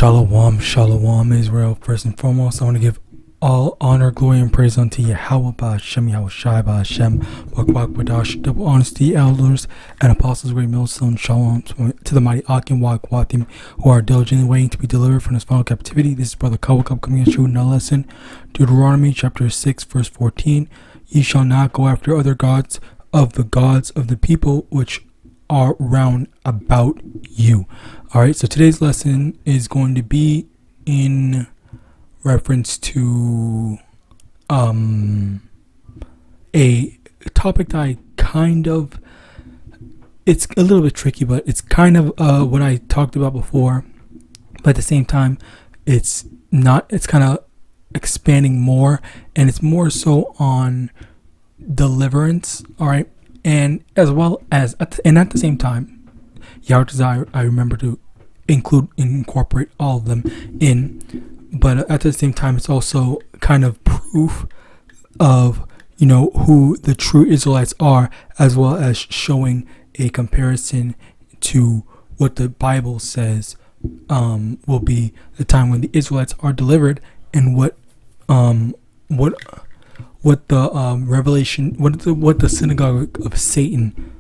Shalom, Israel. First and foremost, I want to give all honor, glory, and praise unto YAHAWAH, Hashem, Wadash, double honors to the elders and apostles, great millstone, shalom to the mighty Akim, Watim, who are diligently waiting to be delivered from this final captivity. This is Brother Kawakab coming at you in a lesson. Deuteronomy chapter 6, verse 14. Ye shall not go after other gods of the people which are round about you. Alright, so today's lesson is going to be in reference to a topic that I it's a little bit tricky, but it's kind of what I talked about before, but at the same time it's kind of expanding more, and it's more so on deliverance. Alright, and as well as at the same time, Yahawadah, I remember to incorporate all of them in, but at the same time it's also kind of proof of who the true Israelites are, as well as showing a comparison to what the Bible says will be the time when the Israelites are delivered, and what the revelation, what the synagogue of Satan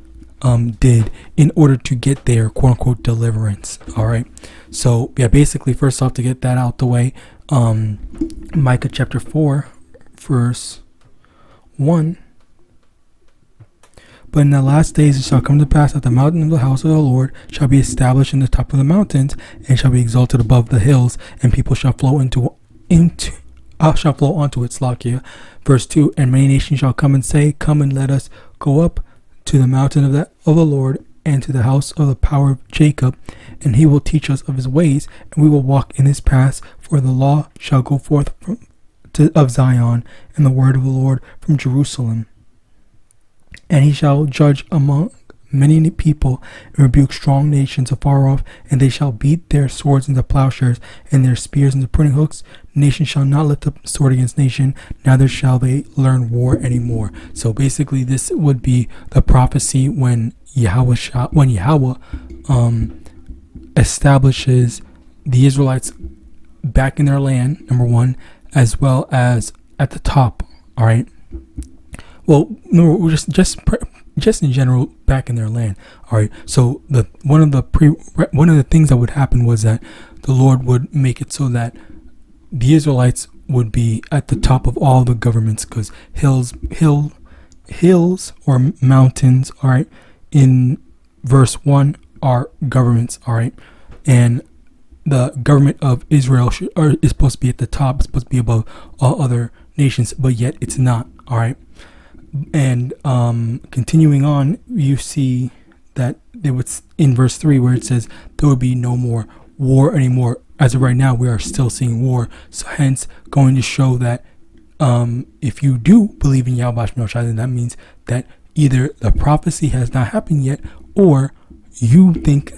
did in order to get their quote unquote deliverance. Alright, so yeah, basically first off, to get that out the way, Micah chapter 4 verse 1. But in the last days it shall come to pass that the mountain of the house of the Lord shall be established in the top of the mountains, and shall be exalted above the hills, and people shall flow onto it. Slakia. Verse 2. And many nations shall come and say, come and let us go up to the mountain of the Lord, and to the house of the power of Jacob, and he will teach us of his ways, and we will walk in his paths. For the law shall go forth of Zion, and the word of the Lord from Jerusalem. And he shall judge among many people, and rebuke strong nations afar off, and they shall beat their swords into plowshares, and their spears into pruning hooks. Nation shall not lift up sword against nation, neither shall they learn war anymore. So basically this would be the prophecy when Yahawah establishes the Israelites back in their land, number one, as well as at the top. All right, well, no, just in general back in their land. All right, so one of the things that would happen was that the Lord would make it so that the Israelites would be at the top of all the governments, because hills or mountains, all right, in verse 1 are governments. All right, and the government of Israel is supposed to be at the top. It's supposed to be above all other nations, but yet it's not. All right. And continuing on, you see that there was in verse 3 where it says there would be no more war anymore. As of right now, we are still seeing war. So hence going to show that if you do believe in YAHAWASHI, then that means that either the prophecy has not happened yet, or you think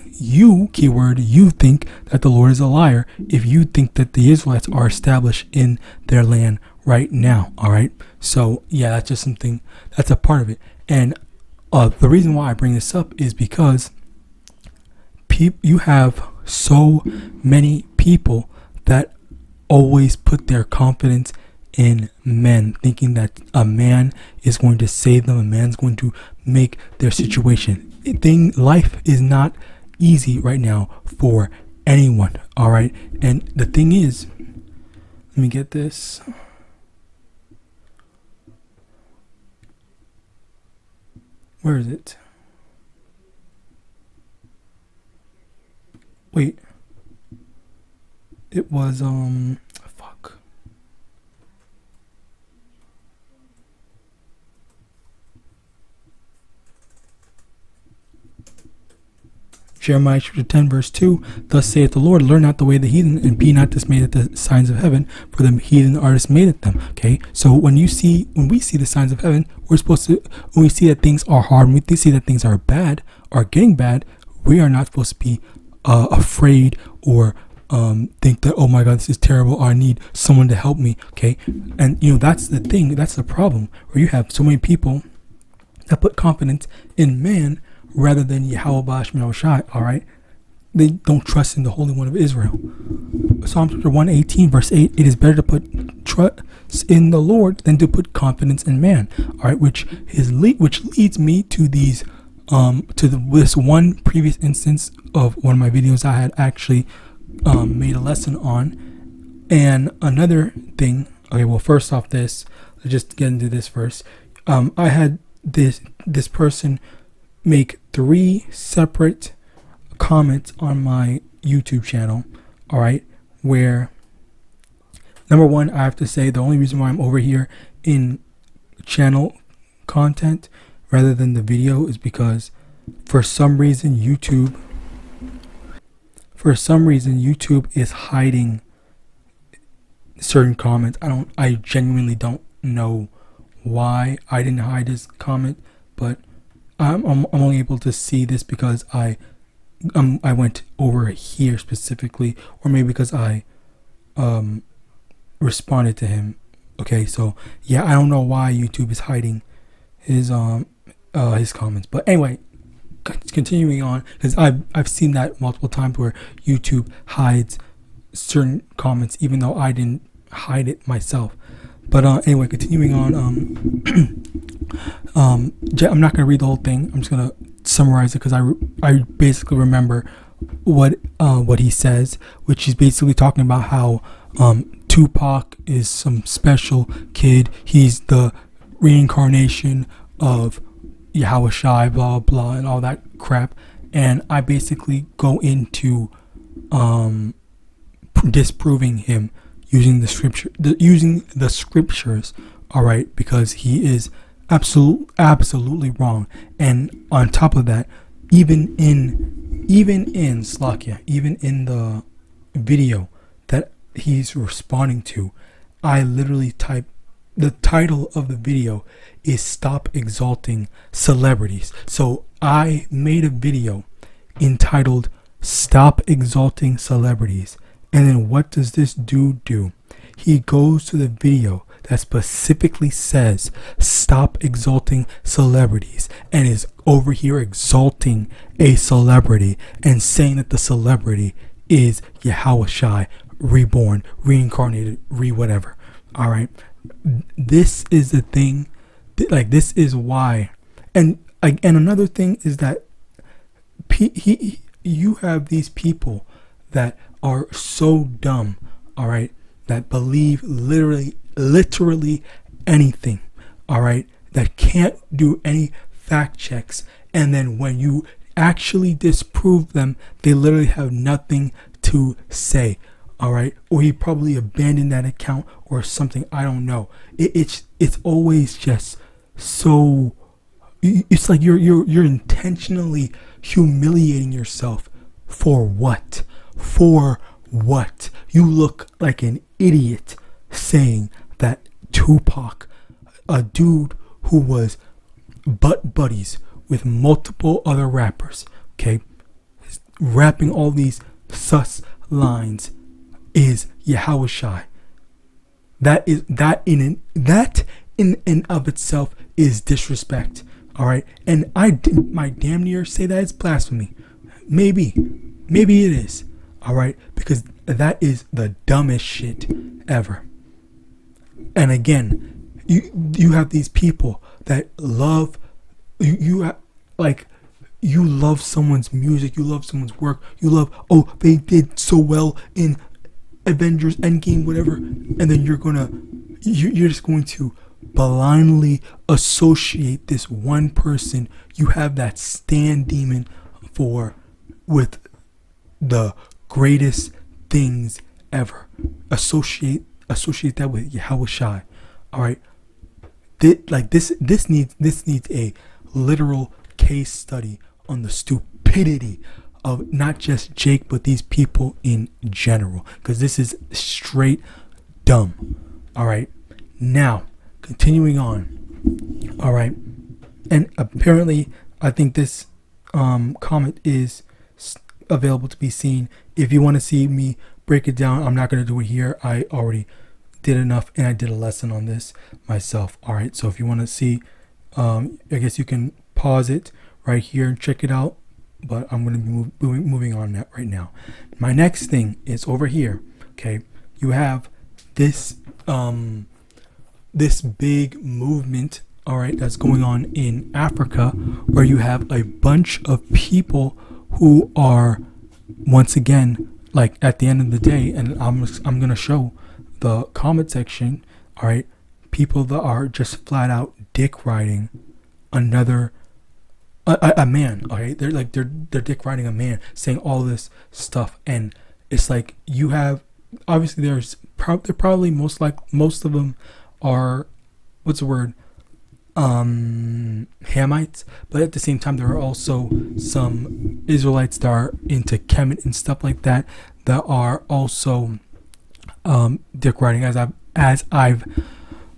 that the Lord is a liar if you think that the Israelites are established in their land right now. All right, so yeah, that's just something that's a part of it. And the reason why I bring this up is because you have so many people that always put their confidence in men, thinking that a man is going to save them, a man's going to make their situation. Life is not easy right now for anyone. All right, and the thing is, let me get this. Where is it? Wait. It was fuck. Jeremiah chapter 10 verse 2. Thus saith the Lord, learn not the way of the heathen, and be not dismayed at the signs of heaven, for the heathen are dismayed at them. Okay, so when we see the signs of heaven, we're supposed to, when we see that things are hard, when we see that things are bad, are getting bad, we are not supposed to be afraid or think that, oh my God, this is terrible, I need someone to help me. Okay, and that's the thing, that's the problem, where you have so many people that put confidence in man rather than YAHAWAH. All right, they don't trust in the Holy One of Israel. Psalm chapter 118 verse 8, it is better to put trust in the Lord than to put confidence in man. All right, which leads me to these this one previous instance of one of my videos I had actually made a lesson on. And another thing, okay, well, first off, let's just get into this first. I had this person make 3 separate comments on my YouTube channel, all right, where number one, I have to say the only reason why I'm over here in channel content rather than the video is because for some reason YouTube is hiding certain comments. I genuinely don't know why I didn't hide this comment, but I'm only able to see this because I went over here specifically, or maybe because I responded to him. Okay, so yeah, I don't know why YouTube is hiding his comments, but anyway, continuing on, because I've seen that multiple times where YouTube hides certain comments even though I didn't hide it myself. But anyway, continuing on, I'm not gonna read the whole thing. I'm just gonna summarize it because I basically remember what he says, which is basically talking about how Tupac is some special kid. He's the reincarnation of Yahawashi, blah blah, and all that crap. And I basically go into disproving him using the scriptures, all right, because he is absolutely wrong. And on top of that, even in the video that he's responding to, I literally type the title of the video is "Stop Exalting Celebrities." So I made a video entitled "Stop Exalting Celebrities," and then what does this dude do? He goes to the video that specifically says "Stop Exalting Celebrities" and is over here exalting a celebrity and saying that the celebrity is Yahawashi, reborn, reincarnated, whatever. All right, this is the thing. Like, this is why. And another thing is that you have these people that are so dumb, all right, that believe literally anything, all right, that can't do any fact checks, and then when you actually disprove them, they literally have nothing to say, all right, or he probably abandoned that account or something. I don't know. It's always just so. It's like you're intentionally humiliating yourself for what? For what? You look like an idiot saying that Tupac, a dude who was butt buddies with multiple other rappers, okay, rapping all these sus lines, is Yahawashi. That in and of itself is disrespect. All right, and I might damn near say that it's blasphemy. Maybe it is. All right, because that is the dumbest shit ever. And again, you have these people that love you love someone's music, you love someone's work, you love, oh, they did so well in Avengers Endgame, whatever, and then you're just going to blindly associate this one person you have that stand demon for with the greatest things ever. Associate that with Yahawashi. All right, this needs a literal case study on the stupidity of not just Jake but these people in general, because this is straight dumb. All right, now continuing on. All right, and apparently I think this comment is available to be seen. If you want to see me break it down, I'm not going to do it here. I already did enough, and I did a lesson on this myself. All right, so if you want to see, I guess you can pause it right here and check it out. but I'm going to be moving on that right now. My next thing is over here. Okay, you have this this big movement, all right, that's going on in Africa, where you have a bunch of people who are, once again, like at the end of the day, and I'm gonna show the comment section, all right, people that are just flat out dick riding another a man. Okay, they're dick riding a man, saying all this stuff, and it's like you have, obviously they're probably most of them are, what's the word, Hamites, but at the same time there are also some Israelites that are into Kemet and stuff like that are also dick riding, as I've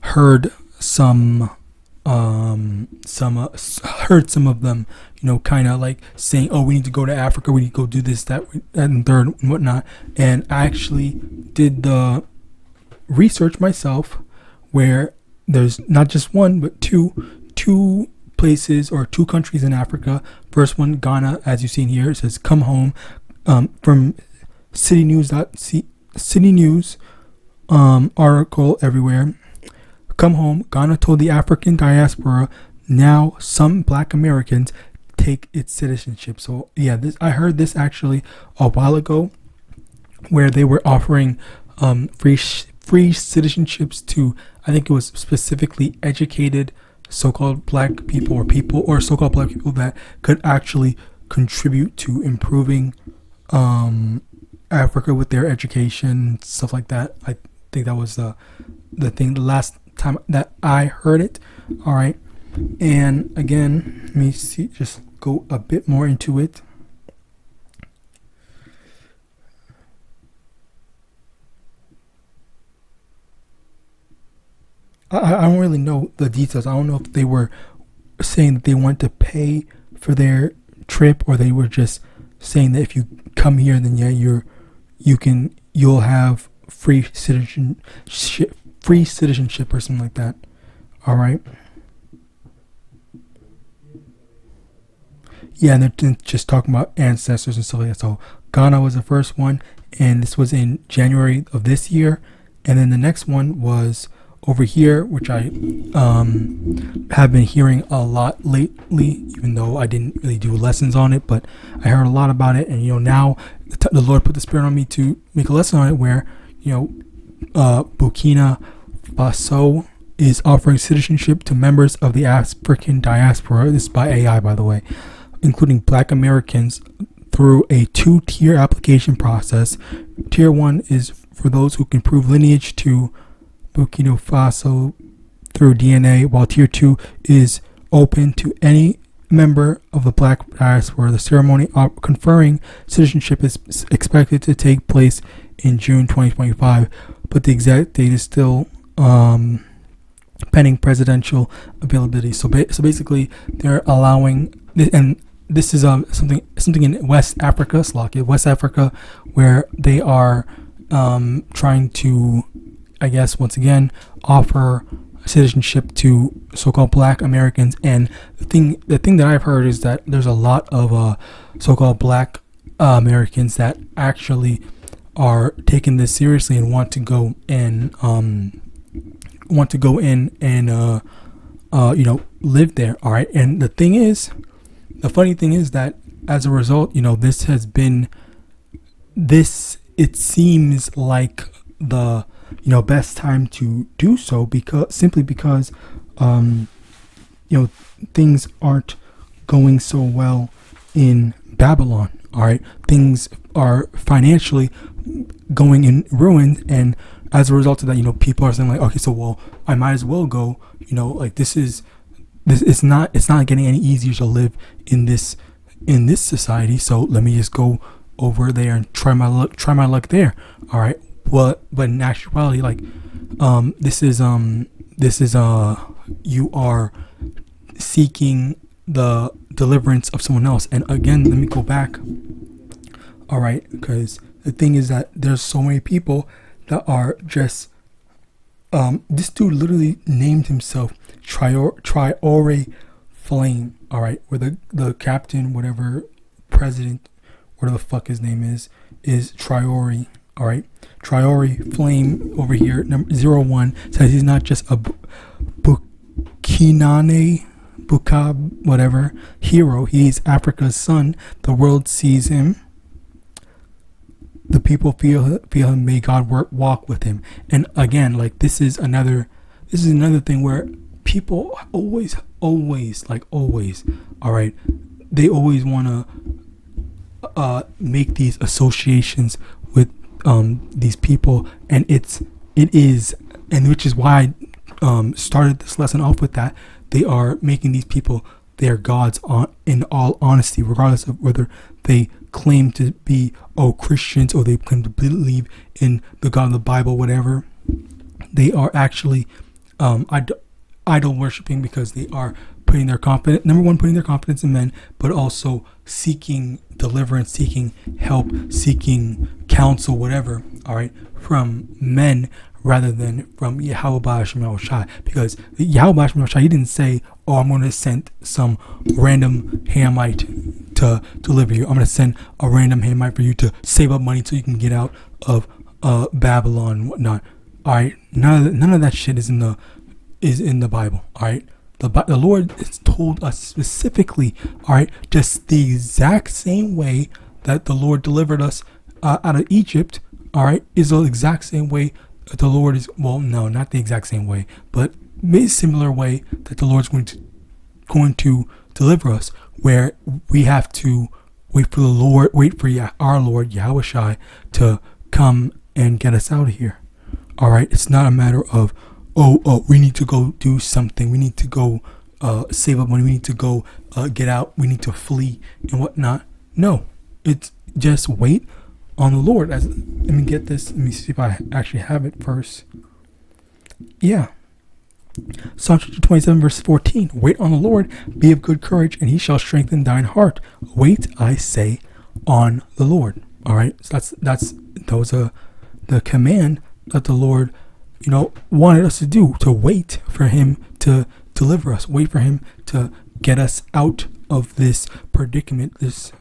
heard some heard some of them, you know, kind of like saying, oh, we need to go to Africa, we need to go do this, that, and third, and whatnot. And I actually did the research myself, where there's not just one but two places or two countries in Africa. First one, Ghana, as you've seen here, it says come home, from City News article everywhere. Come home, Ghana told the African diaspora now some Black Americans take its citizenship. So yeah, I heard this actually a while ago, where they were offering free citizenships to, I think it was specifically educated so-called black people, or so-called black people that could actually contribute to improving Africa with their education, stuff like that. I think that was the thing the last time that I heard it. All right, and again, let me see, just go a bit more into it. I don't really know the details. I don't know if they were saying that they want to pay for their trip, or they were just saying that if you come here, then yeah, you'll have free citizenship or something like that. All right. Yeah, and they're just talking about ancestors and stuff like that. So Ghana was the first one, and this was in January of this year. And then the next one was over here, which I have been hearing a lot lately, even though I didn't really do lessons on it, but I heard a lot about it. And, you know, now the Lord put the Spirit on me to make a lesson on it, where, you know, Burkina Faso is offering citizenship to members of the African diaspora. This is by AI, by the way, including Black Americans, through a 2-tier application process. Tier 1 is for those who can prove lineage to Burkina Faso through DNA, while Tier 2 is open to any member of the Black diaspora. The ceremony of conferring citizenship is expected to take place in June 2025, but the exact date is still pending presidential availability. So basically, they're allowing, and this is something in West Africa, where they are trying to, I guess, once again, offer citizenship to so-called Black Americans. And the thing that I've heard is that there's a lot of so-called Black Americans that actually are taking this seriously and want to go in and you know, live there. All right, and the funny thing is that as a result, you know, it seems like the, you know, best time to do so, because you know, things aren't going so well in Babylon. All right, things are financially going in ruin, and as a result of that, you know, people are saying like, okay, so well, I might as well go. You know, like it's not getting any easier to live in this society, so let me just go over there and try my luck there. All right. Well, but in actuality, like, this is you are seeking the deliverance of someone else. And again, let me go back. All right, because the thing is that there's so many people that are just, this dude literally named himself Triore Flame. All right, where the captain, whatever president, whatever the fuck his name is Triori. All right, Triori Flame over here, number 01, says he's not just a Bukinane, Bukab, whatever, hero. He's Africa's son. The world sees him. The people feel him. May God walk with him. And again, like this is another thing where people always, all right, they always want to make these associations with these people, and it is, and which is why I started this lesson off with that. They are making these people their gods in all honesty, regardless of whether they claim to be Christians or they claim to believe in the God of the Bible, whatever. They are actually idol worshiping, because they are putting their confidence, number one, putting their confidence in men, but also seeking deliverance, seeking help, seeking counsel, whatever, all right, from men rather than from YAHAWAH, because YAHAWAH, he didn't say, I'm going to send some random Hamite to deliver you. I'm going to send a random Hamite for you to save up money so you can get out of Babylon and whatnot. All right, none of that shit is in the Bible. All right, the Lord has told us specifically. All right, just the exact same way that the Lord delivered us out of Egypt. All right, is the exact same way that the Lord is. Well, no, not the exact same way, but a similar way that the Lord's going to deliver us, where we have to wait for our Lord Yahawashi to come and get us out of here. All right, it's not a matter of we need to go do something, we need to go save up money, we need to go get out, we need to flee and whatnot. No, it's just wait on the Lord. Let me get this. Let me see if I actually have it first. Yeah. Psalm 27 verse 14. Wait on the Lord, be of good courage, and he shall strengthen thine heart. Wait, I say, on the Lord. All right. So that was the command that the Lord, wanted us to do, to wait for him to deliver us, wait for him to get us out of this predicament, this,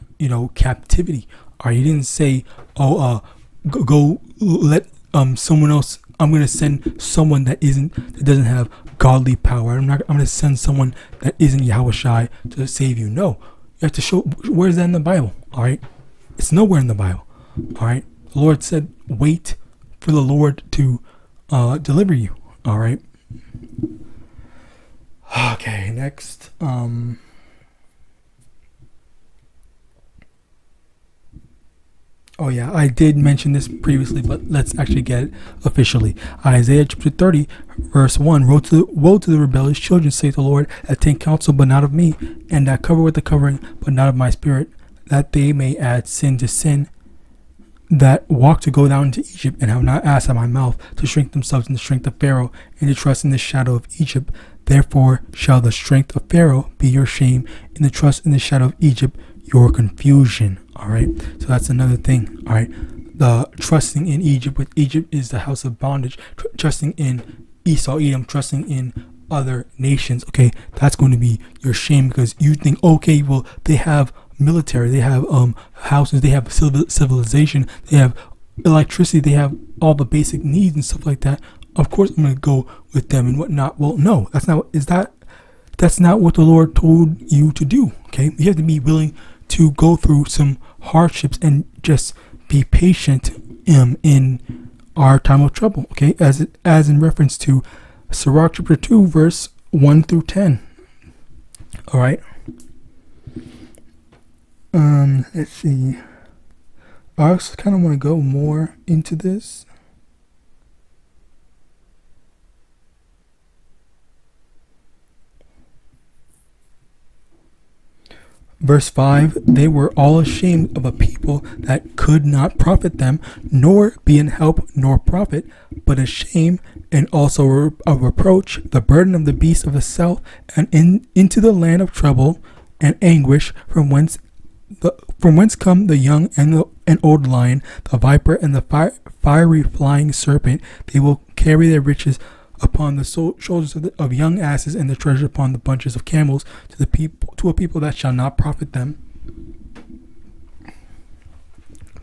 captivity. All right. He didn't say, go let someone else. I'm going to send someone that doesn't have godly power. I'm going to send someone that isn't Yahawashi to save you. No, you have to show, where's that in the Bible? All right. It's nowhere in the Bible. All right. The Lord said, wait for the Lord to deliver you. All right. Okay. Next. Oh yeah, I did mention this previously, but let's actually get it officially. Isaiah chapter 30, verse 1. Woe to the rebellious children, saith the Lord, that take counsel, but not of me, and that cover with the covering, but not of my spirit, that they may add sin to sin, that walk to go down into Egypt, and have not asked at my mouth, to shrink themselves in the strength of Pharaoh, and to trust in the shadow of Egypt. Therefore shall the strength of Pharaoh be your shame, and the trust in the shadow of Egypt your confusion. All right, so that's another thing. All right, the trusting in Egypt, with Egypt is the house of bondage. Trusting in Esau, Edom, trusting in other nations. Okay, that's going to be your shame, because you think, okay, well, they have military, they have houses, they have civilization, they have electricity, they have all the basic needs and stuff like that. Of course, I'm going to go with them and whatnot. Well, no, that's not what the Lord told you to do. Okay, you have to be willing to go through some hardships and just be patient in our time of trouble. Okay, as in reference to Sirach chapter 2 verse 1 through 10. All right. Let's see. I also kind of want to go more into this. Verse 5, they were all ashamed of a people that could not profit them, nor be in help nor profit, but a shame and also a reproach, the burden of the beasts of the south, and into the land of trouble and anguish, from whence come the young and old lion, the viper and the fiery flying serpent. They will carry their riches upon the shoulders of young asses, and the treasure upon the bunches of camels, to a people that shall not profit them.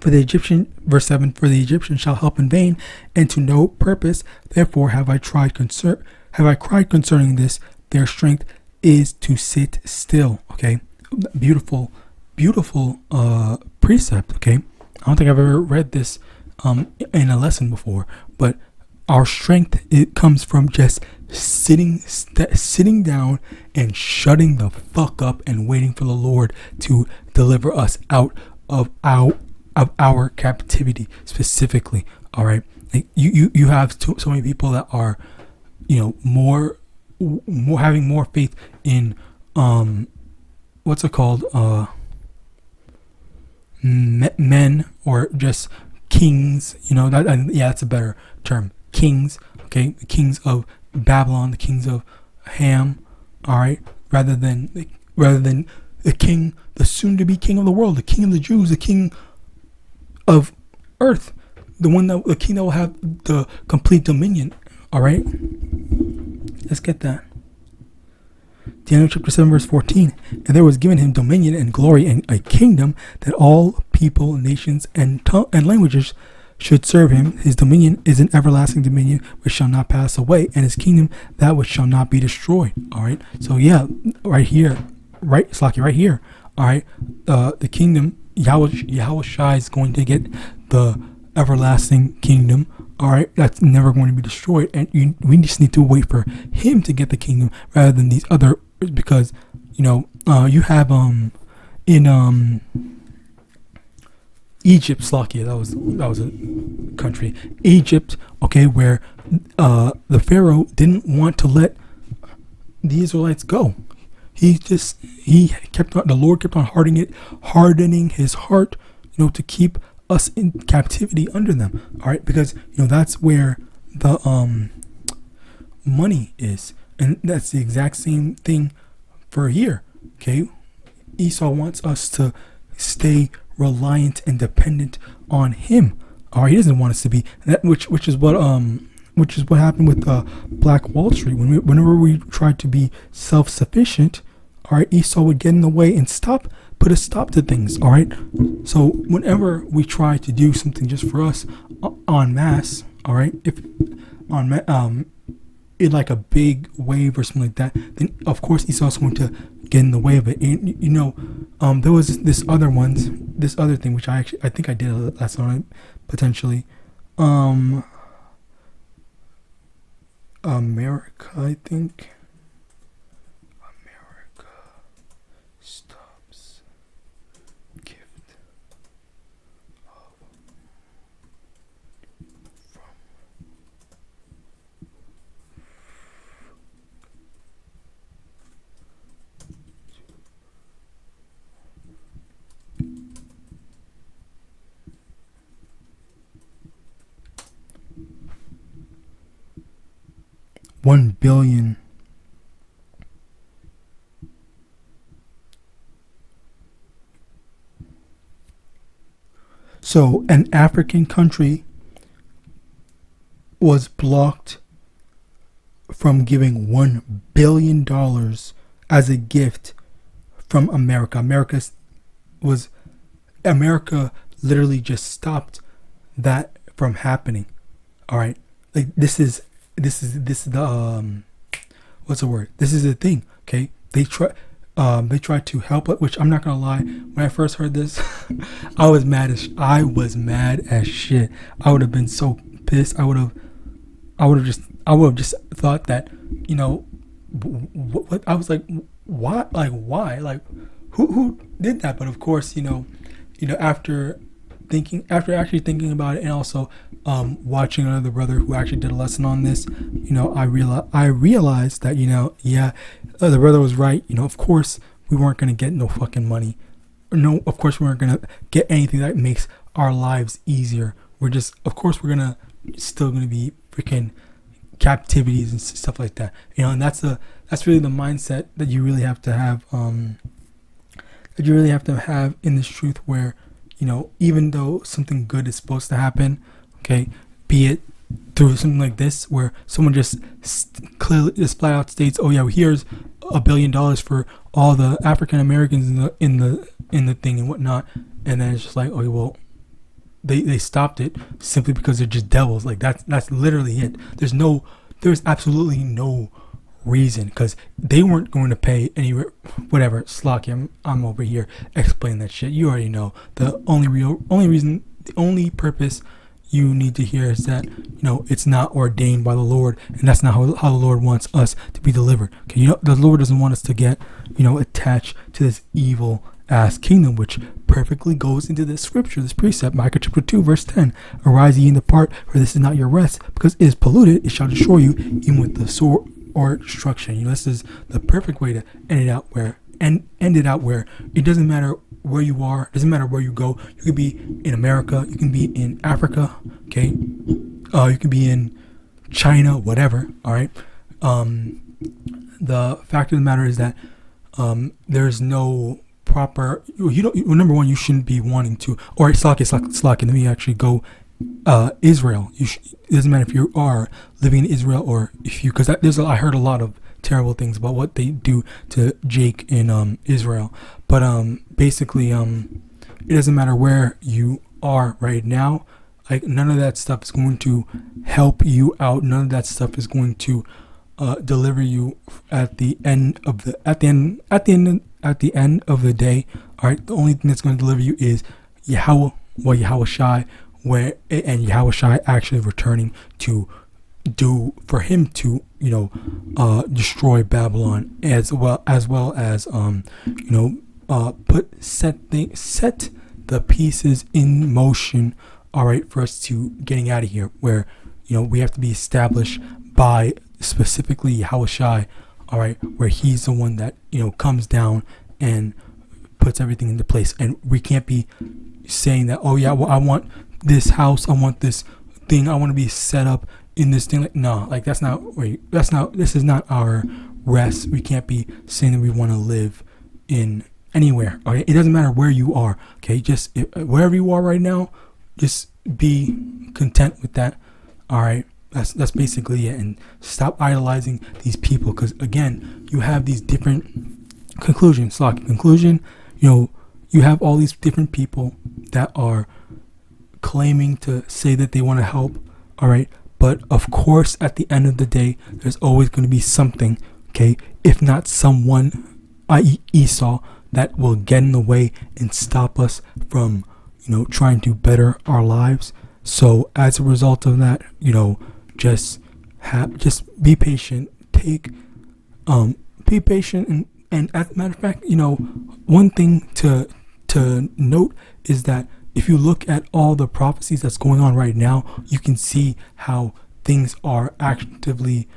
For the Egyptian, verse 7, for the Egyptian shall help in vain, and to no purpose. Therefore have I cried concerning this. Their strength is to sit still. Okay, beautiful precept. Okay, I don't think I've ever read this in a lesson before, but our strength, it comes from just sitting down and shutting the fuck up and waiting for the Lord to deliver us out of our captivity specifically. All right, like you have so many people that are, more having more faith in what's it called, men, or just kings. That's a better term. Kings, okay, the kings of Babylon, the kings of Ham, all right, rather than the king, the soon-to-be king of the world, the king of the Jews, the king of earth, the king that will have the complete dominion. All right, let's get that. Daniel chapter 7 verse 14. And there was given him dominion and glory and a kingdom, that all people, nations, and languages should serve him. His dominion is an everlasting dominion which shall not pass away, and his kingdom that which shall not be destroyed. All right. So yeah, right here. All right. The kingdom, Yahawashi is going to get the everlasting kingdom. All right. That's never going to be destroyed, and we just need to wait for him to get the kingdom rather than these other, because you have in Egypt, Slakia, that was a country, Egypt, okay, where the Pharaoh didn't want to let the Israelites go. The Lord kept on hardening his heart, to keep us in captivity under them. All right, because that's where the money is, and that's the exact same thing for here. Okay, Esau wants us to stay reliant and dependent on him. All right, he doesn't want us to be that, which is what happened with Black Wall Street. Whenever we tried to be self-sufficient, all right, Esau would get in the way and put a stop to things. All right, so whenever we try to do something just for us en masse, all right, if in like a big wave or something like that, then of course Esau's going to get in the way of it. And, there was this other thing which I think I did a lesson on it potentially. America, I think. America stops gift of from $1 billion. So an African country was blocked from giving $1 billion as a gift from America. America literally just stopped that from happening. All right, like this is the what's the word? This is the thing. Okay, they try to help it, which I'm not gonna lie. When I first heard this, I was mad as shit. I would have been so pissed. I would have just thought that, what I was like, what, like, why, like, who did that? But of course, after actually thinking about it, and also watching another brother who actually did a lesson on this, I realized that, the brother was right. Of course we weren't going to get no fucking money. No, of course we weren't going to get anything that makes our lives easier. We're still going to be freaking captivities and stuff like that. And that's really the mindset that you really have to have, in this truth, where, even though something good is supposed to happen, okay, be it through something like this, where someone just clearly just flat out states, oh yeah, here's $1 billion for all the African Americans in the thing and whatnot, and then it's just like, oh well, they stopped it simply because they're just devils. Like that's literally it. There's absolutely no reason, because they weren't going to pay any whatever. Slocky, I'm over here explaining that shit. You already know. The only purpose you need to hear is that, it's not ordained by the Lord, and that's not how the Lord wants us to be delivered. Okay, the Lord doesn't want us to get, attached to this evil ass kingdom, which perfectly goes into this scripture, this precept, Micah chapter 2, verse 10. Arise ye and depart, for this is not your rest, because it is polluted, it shall destroy you, even with the sword or destruction. This is the perfect way to end it out where it doesn't matter where you are, it doesn't matter where you go. You could be in America, you can be in Africa, okay, you can be in China, whatever. All right. The fact of the matter is that there's no proper, number one, you shouldn't be wanting to, or slack, let me actually go Israel. It doesn't matter if you are living in Israel or if you, because I heard a lot of terrible things about what they do to Jake in Israel. But basically, it doesn't matter where you are right now. Like, none of that stuff is going to help you out. None of that stuff is going to deliver you at the end of the day. All right, the only thing that's going to deliver you is YAHAWAH, YAHAWASHI, and YAHAWASHI actually returning to do for him to destroy Babylon, as well as set the pieces in motion, all right, for us to getting out of here, where we have to be established by specifically YAHAWASHI, all right, where he's the one that comes down and puts everything into place. And we can't be saying that, oh yeah, well, I want this house, I want this thing, I want to be set up in this thing. Like, no, like this is not our rest. We can't be saying that we want to live in anywhere. Okay, it doesn't matter where you are. Okay, just wherever you are right now, just be content with that. All right, that's basically it. And stop idolizing these people, because again, you have these different conclusions. You have all these different people that are claiming to say that they want to help. All right. But of course, at the end of the day, there's always going to be something, okay, if not someone, i.e. Esau, that will get in the way and stop us from, trying to better our lives. So as a result of that, just be patient. Be patient, and as a matter of fact, one thing to note is that if you look at all the prophecies that's going on right now, you can see how things are actively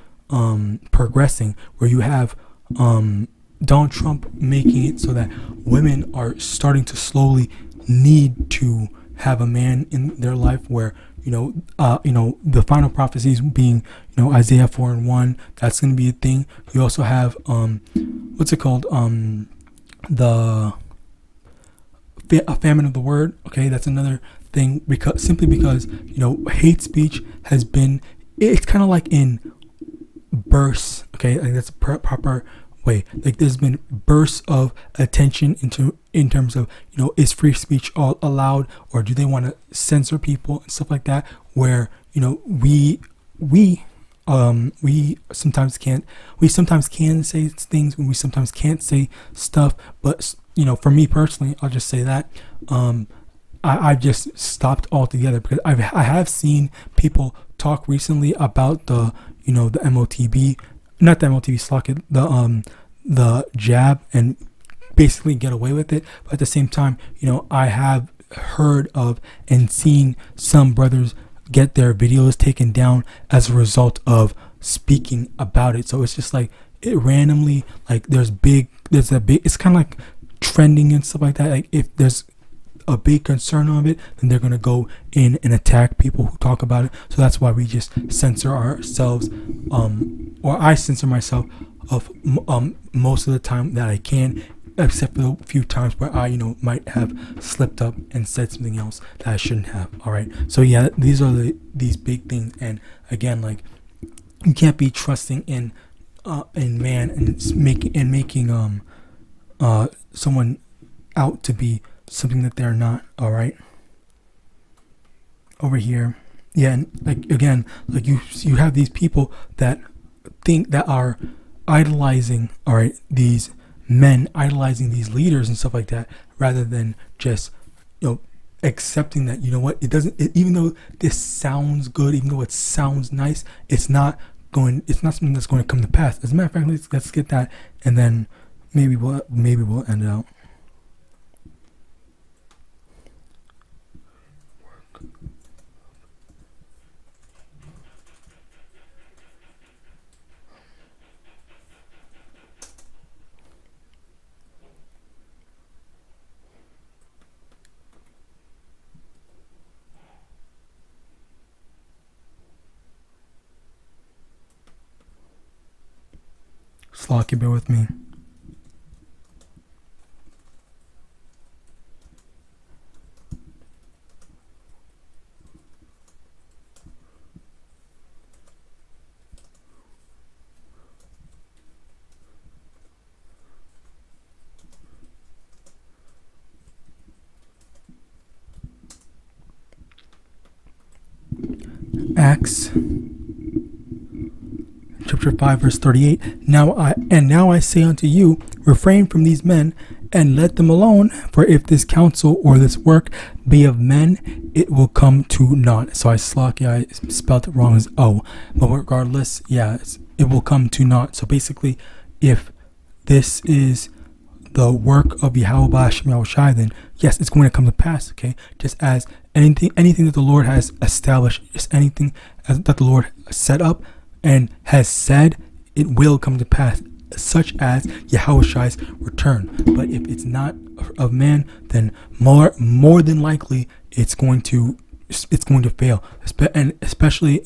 progressing, where you have Donald Trump making it so that women are starting to slowly need to have a man in their life, where the final prophecies being Isaiah 4:1, that's going to be a thing. You also have a famine of the word. Okay, that's another thing, because hate speech has been, it's kind of like in bursts. Okay, like that's a proper way. Like, there's been bursts of attention in terms of is free speech all allowed, or do they want to censor people and stuff like that, where we sometimes can say things, when we sometimes can't say stuff. But for me personally, I'll just say that I've just stopped altogether, because I have seen people talk recently about the MOTB, not the MOTB socket, the jab, and basically get away with it. But at the same time, I have heard of and seen some brothers get their videos taken down as a result of speaking about it. So it's just like, it randomly, like it's kind of like trending and stuff like that. Like, if there's a big concern of it, then they're gonna go in and attack people who talk about it. So that's why we just censor ourselves, or I censor myself of most of the time that I can, except for a few times where I might have slipped up and said something else that I shouldn't have. All right, so yeah, these are these big things. And again, like, you can't be trusting in man and making someone out to be something that they're not. All right. over here. Yeah, and like again, like you have these people that think that are idolizing, all right, these men, idolizing these leaders and stuff like that, rather than just, accepting that, it doesn't, even though this sounds good, even though it sounds nice, it's not something that's going to come to pass. As a matter of fact, let's get that, and then maybe we'll end it out. Slocky, bear with me. Acts chapter 5 verse 38. Now I say unto you, refrain from these men and let them alone, for if this counsel or this work be of men, it will come to naught. So I spelled it wrong as O, but regardless, it will come to naught. So basically, if this is the work of YAHAWASHI, then yes, it's going to come to pass. Okay, just as anything that the Lord has established, just anything that the Lord set up and has said, it will come to pass, such as Yahawashi's return. But if it's not of man, then more than likely it's going to fail, and especially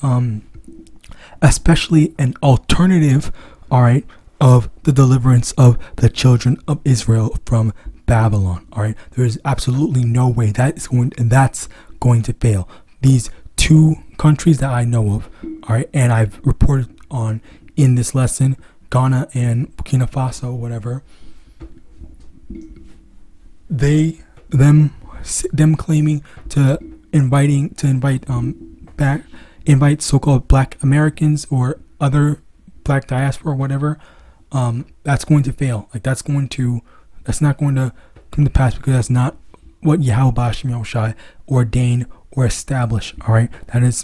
an alternative, all right, of the deliverance of the children of Israel from Babylon. All right, there is absolutely no way that's going to fail. These two countries that I know of, all right, and I've reported on in this lesson, Ghana and Burkina Faso, whatever, them claiming to invite so-called Black Americans or other Black diaspora or whatever, that's going to fail. Like that's not going to come to pass, because that's not what Yahawadah ordained or established. All right, that's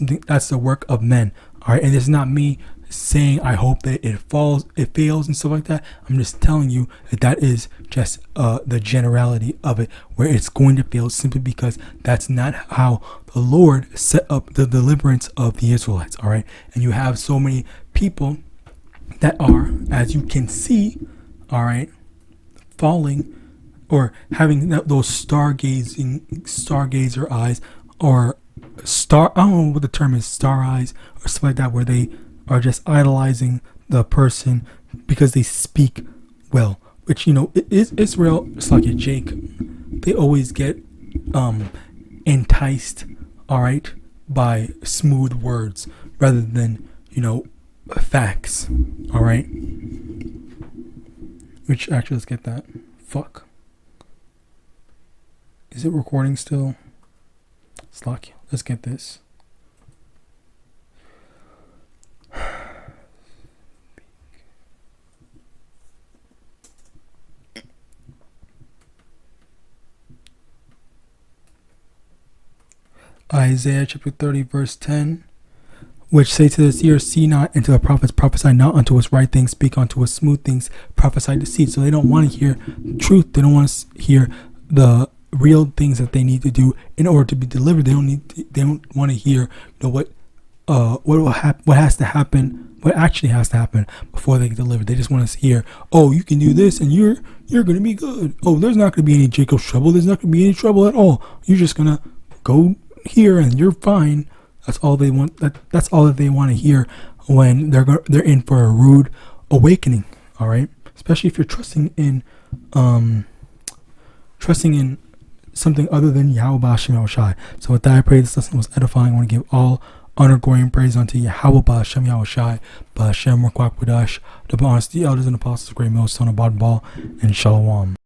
the work of men. All right, and it's not me saying I hope that it fails and stuff like that. I'm just telling you that is just the generality of it, where it's going to fail simply because that's not how the Lord set up the deliverance of the Israelites. All right, and you have so many people that are, as you can see, all right, falling or having those stargazer eyes, or I don't know what the term is, star eyes or stuff like that, where they are just idolizing the person because they speak well, which, it is Israel. It's like a Jake. They always get enticed, all right, by smooth words rather than, facts, all right? Which, actually, let's get that. Fuck. Is it recording still? Slack. Let's get this. Isaiah chapter 30 verse 10, which say to the seer, see not, and to the prophets, prophesy not unto us right things, speak unto us smooth things, prophesy deceit. So they don't want to hear truth. They don't want to hear the real things that they need to do in order to be delivered. They don't want to hear what has to happen, what actually has to happen before they get delivered. They just want to hear, oh, you can do this and you're going to be good. Oh, there's not going to be any Jacob's trouble. There's not going to be any trouble at all. You're just going to go here and you're fine. That's all they want. That's all that they want to hear when they're in for a rude awakening. All right, especially if you're trusting in something other than Yahawadah. So with that, I pray this lesson was edifying. I want to give all honor, glory, and praise unto Yahawadah, Ba'Shem Rakwak Wadash, the bonds, the elders and apostles, great millstone of Ball, and Shalom.